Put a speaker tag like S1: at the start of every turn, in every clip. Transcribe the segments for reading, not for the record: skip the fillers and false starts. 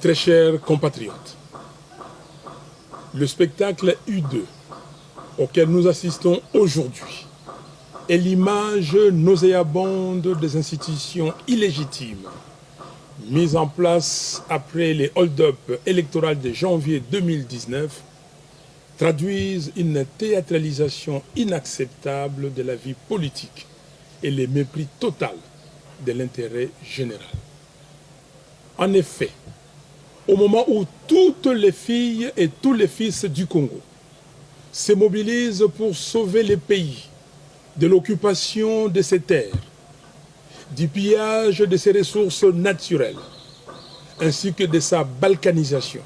S1: très chers compatriotes, le spectacle U2 auquel nous assistons aujourd'hui est l'image nauséabonde des institutions illégitimes mises en place après les hold-up électoraux de janvier 2019 traduisent une théâtralisation inacceptable de la vie politique et le mépris total de l'intérêt général. En effet, au moment où toutes les filles et tous les fils du Congo se mobilisent pour sauver le pays de l'occupation de ses terres, du pillage de ses ressources naturelles, ainsi que de sa balkanisation,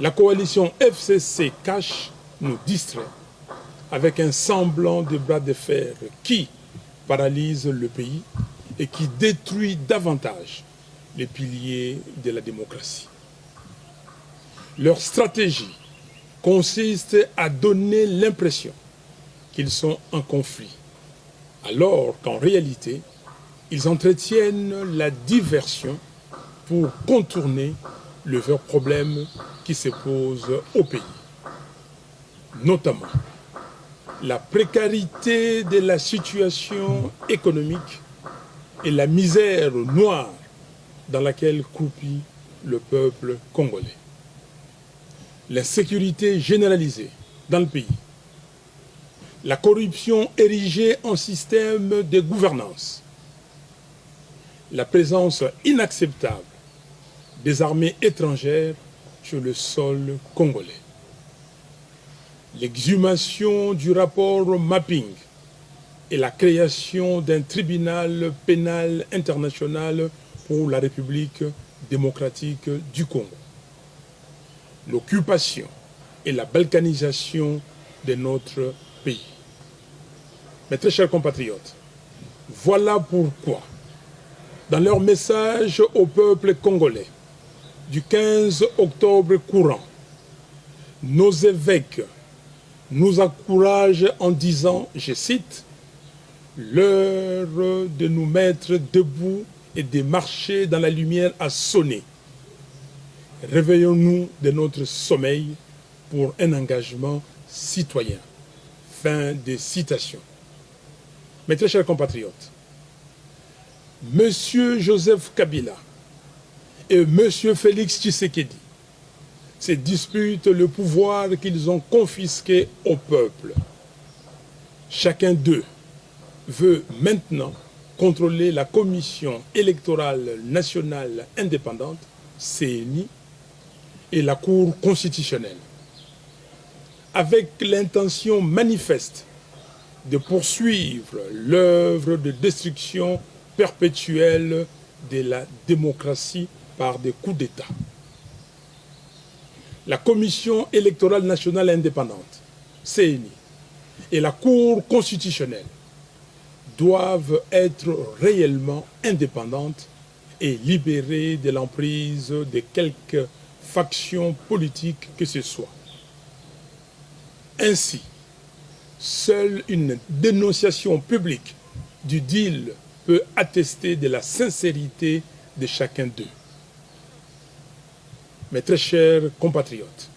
S1: la coalition FCC cache nous distrait avec un semblant de bras de fer qui paralyse le pays et qui détruit davantage les piliers de la démocratie. Leur stratégie consiste à donner l'impression qu'ils sont en conflit, alors qu'en réalité, ils entretiennent la diversion pour contourner le vrai problème qui se pose au pays, notamment la précarité de la situation économique et la misère noire dans laquelle croupit le peuple congolais. L'insécurité généralisée dans le pays, la corruption érigée en système de gouvernance, la présence inacceptable des armées étrangères sur le sol congolais, l'exhumation du rapport mapping et la création d'un tribunal pénal international pour la République démocratique du Congo, l'occupation et la balkanisation de notre pays. Mes très chers compatriotes, voilà pourquoi, dans leur message au peuple congolais du 15 octobre courant, nos évêques nous encouragent en disant, je cite, « L'heure de nous mettre debout et de marcher dans la lumière a sonné. Réveillons-nous de notre sommeil pour un engagement citoyen. » Fin de citation. Mes très chers compatriotes, Monsieur Joseph Kabila et Monsieur Félix Tshisekedi se disputent le pouvoir qu'ils ont confisqué au peuple. Chacun d'eux veut maintenant contrôler la Commission électorale nationale indépendante, CENI, et la Cour constitutionnelle, avec l'intention manifeste de poursuivre l'œuvre de destruction perpétuelle de la démocratie par des coups d'État. La Commission électorale nationale indépendante, CENI, et la Cour constitutionnelle doivent être réellement indépendantes et libérées de l'emprise de quelque faction politique que ce soit. Ainsi, seule une dénonciation publique du deal peut attester de la sincérité de chacun d'eux. Mes très chers compatriotes,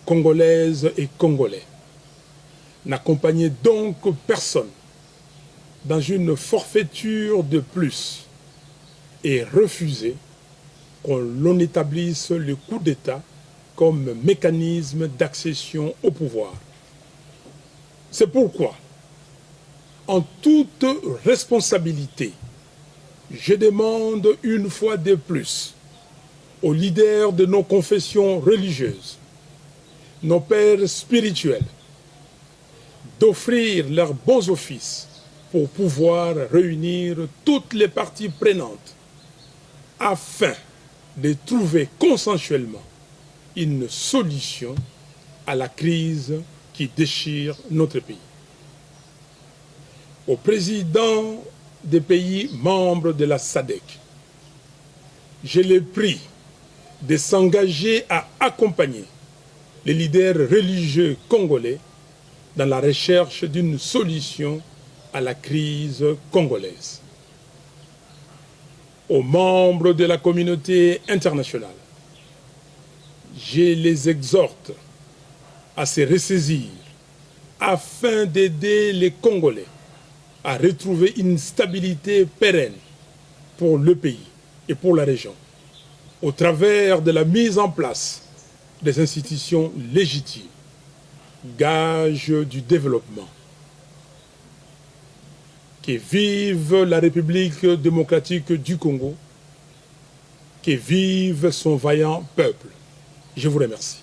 S1: Congolaises et Congolais, n'accompagnez donc personne dans une forfaiture de plus et refusez qu'on établisse le coup d'État comme mécanisme d'accession au pouvoir. C'est pourquoi, en toute responsabilité, je demande une fois de plus aux leaders de nos confessions religieuses, nos pères spirituels, d'offrir leurs bons offices pour pouvoir réunir toutes les parties prenantes afin de trouver consensuellement une solution à la crise qui déchire notre pays. Au président des pays membres de la SADC, je les prie de s'engager à accompagner les leaders religieux congolais dans la recherche d'une solution à la crise congolaise. aux membres de la communauté internationale. Je les exhorte à se ressaisir afin d'aider les Congolais à retrouver une stabilité pérenne pour le pays et pour la région, au travers de la mise en place des institutions légitimes, gage du développement. Que vive la République démocratique du Congo, que vive son vaillant peuple. Je vous remercie.